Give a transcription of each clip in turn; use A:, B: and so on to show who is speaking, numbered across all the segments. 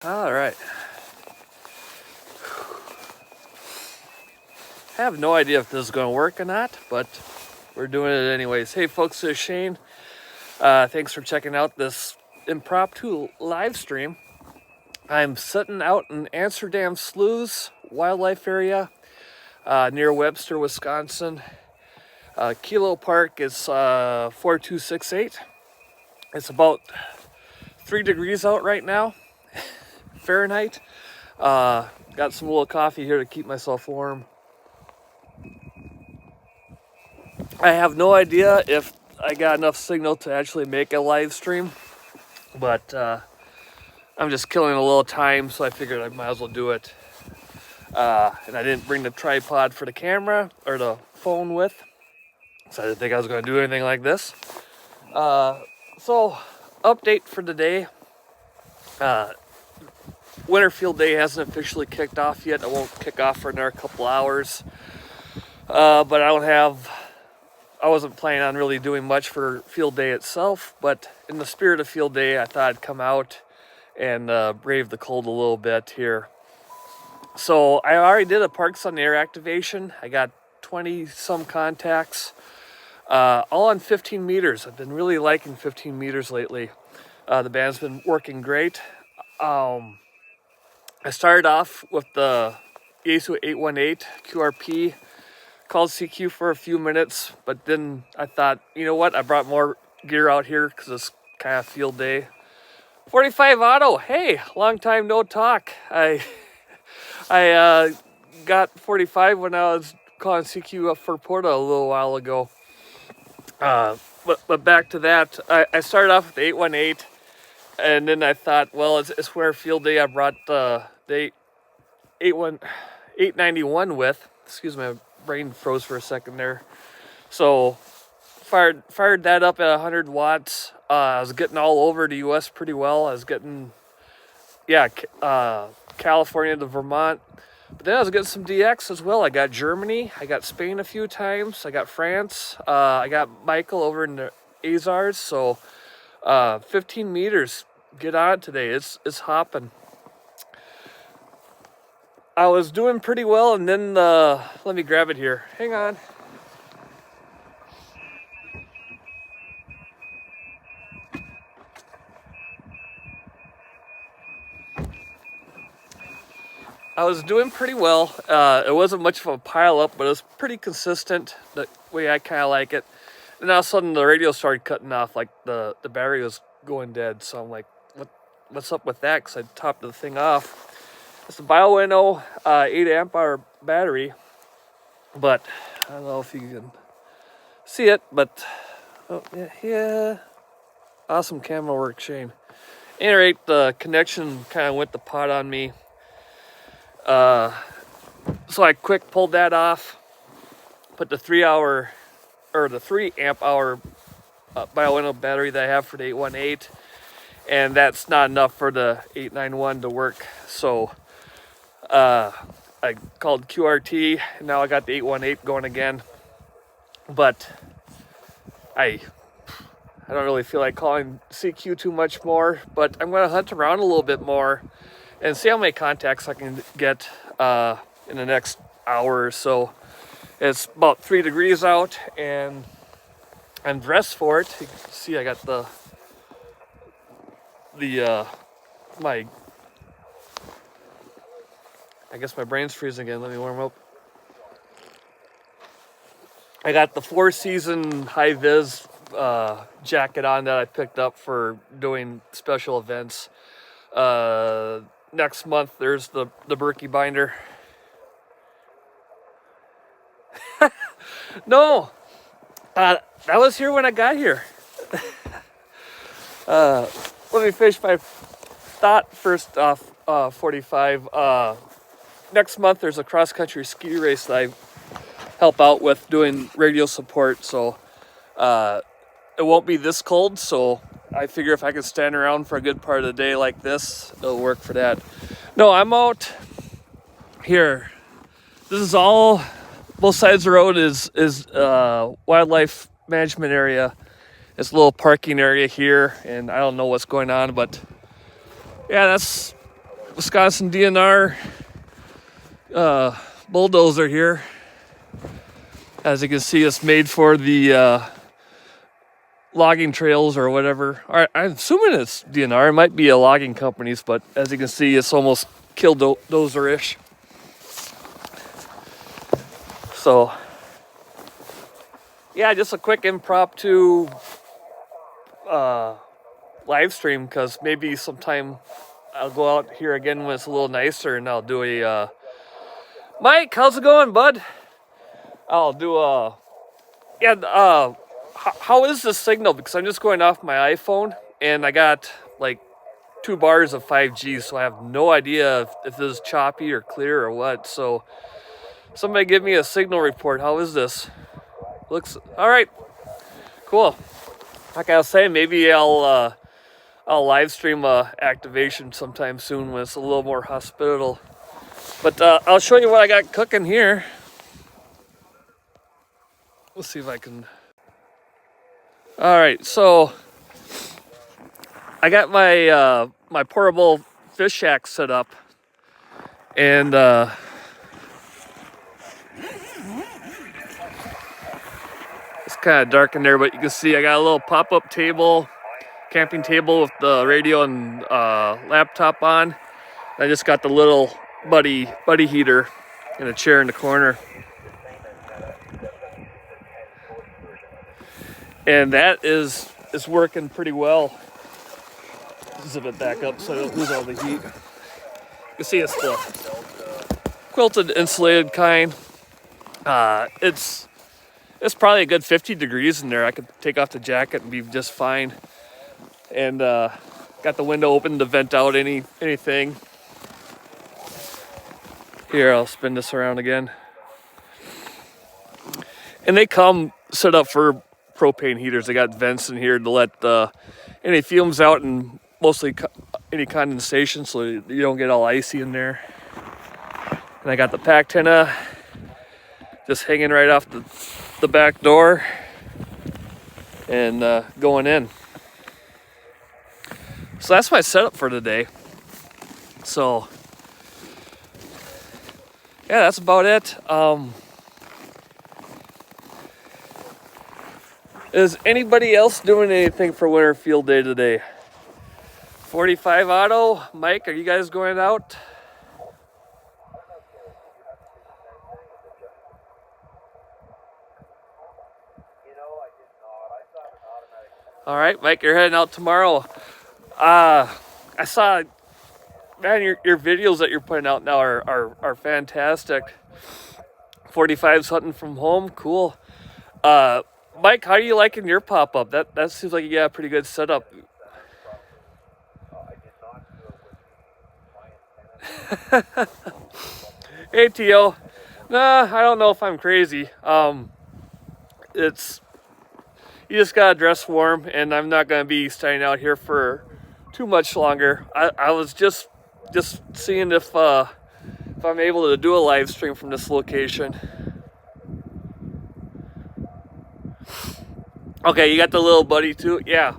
A: All right. I have no idea if this is going to work or not, but we're doing it anyways. Hey, folks, this is Shane. Thanks for checking out this impromptu live stream. I'm sitting out in Amsterdam Sloughs Wildlife Area near Webster, Wisconsin. Kilo Park is 4268. It's about 3 degrees out right now, Fahrenheit. Got some little coffee here to keep myself warm. I have no idea if I got enough signal to actually make a live stream, but I'm just killing a little time, so I figured I might as well do it. And I didn't bring the tripod for the camera or the phone with, so I didn't think I was going to do anything like this. So, update for today. Winter field day hasn't officially kicked off yet. It won't kick off for another couple hours. But I wasn't planning on really doing much for field day itself, but in the spirit of field day, I thought I'd come out and brave the cold a little bit here. So I already did a Parks on the Air activation. I got 20 some contacts, all on 15 meters. I've been really liking 15 meters lately. The band's been working great. I started off with the Yaesu 818 QRP, called CQ for a few minutes, but then I thought, you know what, I brought more gear out here because it's kind of field day. 45 auto, hey, long time no talk. I got 45 when I was calling CQ up for Porta a little while ago. But back to that, I started off with the 818, and then I thought, well, it's where field day I brought the 891 with. Excuse me, my brain froze for a second there. So fired that up at 100 watts. I was getting all over the U.S. pretty well. I was getting, California to Vermont. But then I was getting some DX as well. I got Germany. I got Spain a few times. I got France. I got Michael over in the Azores. So 15 meters. Get on today. It's hopping. I was doing pretty well, and then let me grab it here. Hang on. I was doing pretty well. It wasn't much of a pile up, but it was pretty consistent the way I kind of like it. And all of a sudden the radio started cutting off, like the battery was going dead. So I'm like, what's up with that? Because I topped the thing off. It's a BioNO 8 amp hour battery, but I don't know if you can see it, but yeah. Awesome camera work, Shane. At any rate, the connection kind of went the pot on me. So I quick pulled that off, put the 3 amp hour BioNO battery that I have for the 818, and that's not enough for the 891 to work. So I called QRT, and now I got the 818 going again. But I don't really feel like calling CQ too much more, but I'm going to hunt around a little bit more and see how many contacts I can get in the next hour or so. It's about 3 degrees out, and I'm dressed for it. You can see I got I guess my brain's freezing again. Let me warm up. I got the 4-season high-vis jacket on that I picked up for doing special events. Next month, there's the Berkey binder. No, that was here when I got here. Let me finish my thought first off. 45. Next month, there's a cross-country ski race that I help out with doing radio support, so it won't be this cold, so I figure if I can stand around for a good part of the day like this, it'll work for that. No, I'm out here. This is all, both sides of the road is wildlife management area. It's a little parking area here, and I don't know what's going on, but yeah, that's Wisconsin DNR bulldozer here. As you can see, it's made for the logging trails or whatever. I'm assuming it's DNR. It might be a logging company's, but as you can see, it's almost killdozer-ish. So, yeah, just a quick impromptu live stream, because maybe sometime I'll go out here again when it's a little nicer and I'll do a Mike, how's it going, bud? I'll do a how is the signal? Because I'm just going off my iPhone and I got like 2 bars of 5G, so I have no idea if this is choppy or clear or what. So somebody give me a signal report. How is this? Looks all right. Cool. Like I was saying, maybe I'll live stream activation sometime soon when it's a little more hospitable. But I'll show you what I got cooking here. Let's see if I can. All right, so I got my my portable fish shack set up, and it's kind of dark in there, but you can see I got a little pop-up table, camping table with the radio and laptop on. I just got the little buddy heater and a chair in the corner. And that is working pretty well. Zip it back up so I don't lose all the heat. You can see it's the quilted insulated kind. It's probably a good 50 degrees in there. I could take off the jacket and be just fine. And got the window open to vent out anything. Here, I'll spin this around again. And they come set up for propane heaters. They got vents in here to let any fumes out and mostly any condensation, so you don't get all icy in there. And I got the pack antenna just hanging right off the back door and going in. So that's my setup for today. So yeah, that's about it. Is anybody else doing anything for Winter Field Day today? 45 Auto, Mike, are you guys going out? All right, Mike, you're heading out tomorrow. I saw, man, your videos that you're putting out now are fantastic. 45's hunting from home, cool. Mike, how are you liking your pop-up? That seems like you got a pretty good setup. Hey, Tio. Nah, I don't know if I'm crazy. You just gotta dress warm, and I'm not gonna be staying out here for too much longer. I was just seeing if I'm able to do a live stream from this location. Okay, you got the little buddy too? Yeah,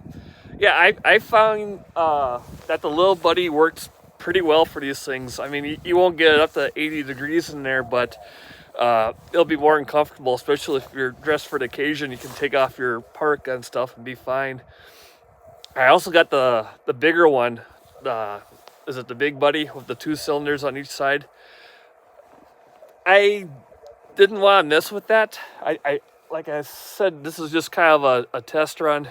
A: I found that the little buddy works pretty well for these things. I mean, you won't get it up to 80 degrees in there, but it'll be more uncomfortable, especially if you're dressed for the occasion. You can take off your parka and stuff and be fine. I also got the bigger one. Is it the Big Buddy with the 2 cylinders on each side? I didn't want to mess with that. I like I said, this is just kind of a test run.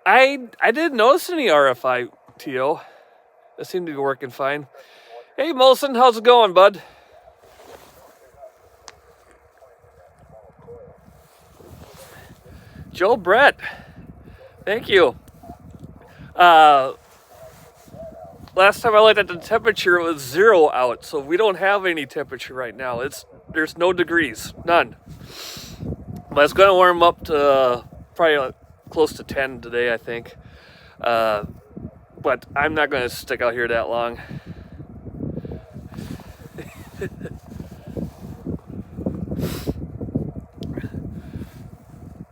A: I didn't notice any RFI, TO. It seemed to be working fine. Hey, Molson, how's it going, bud? Joe Brett, thank you. Last time I looked at the temperature, it was 0 out, so we don't have any temperature right now. There's no degrees, none. But it's going to warm up to probably close to 10 today, I think. But I'm not going to stick out here that long.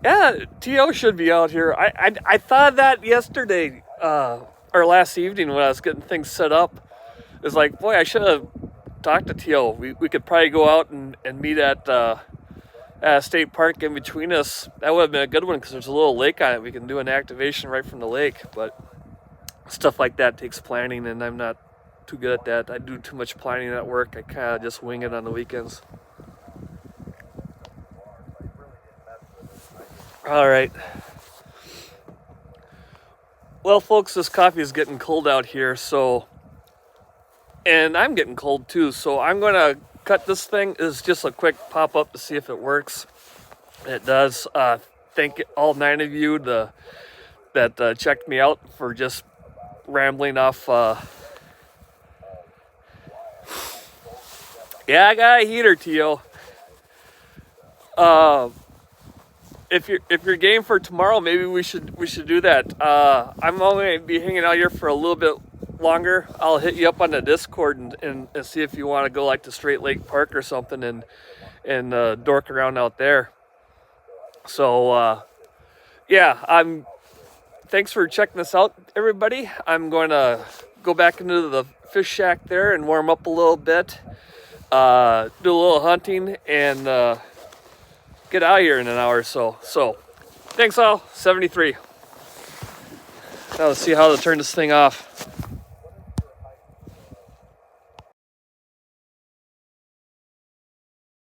A: Yeah, T.O. should be out here. I thought that yesterday. or last evening when I was getting things set up, is like, boy, I should have talked to Teal. We could probably go out and meet at a state park in between us. That would have been a good one because there's a little lake on it. We can do an activation right from the lake, but stuff like that takes planning, and I'm not too good at that. I do too much planning at work. I kind of just wing it on the weekends. All right. Well, folks, this coffee is getting cold out here, so, and I'm getting cold too, so I'm going to cut this thing. It's just a quick pop-up to see if it works. It does. Thank all 9 of you that checked me out for just rambling off. Yeah, I got a heater, Tio. If you're game for tomorrow, maybe we should do that. I'm only gonna be hanging out here for a little bit longer. I'll hit you up on the Discord and see if you want to go like to Straight Lake Park or something and dork around out there. So yeah, thanks for checking this out, everybody. I'm going to go back into the fish shack there and warm up a little bit, do a little hunting, and get out of here in an hour or so. So, thanks all. 73. Now let's see how to turn this thing off.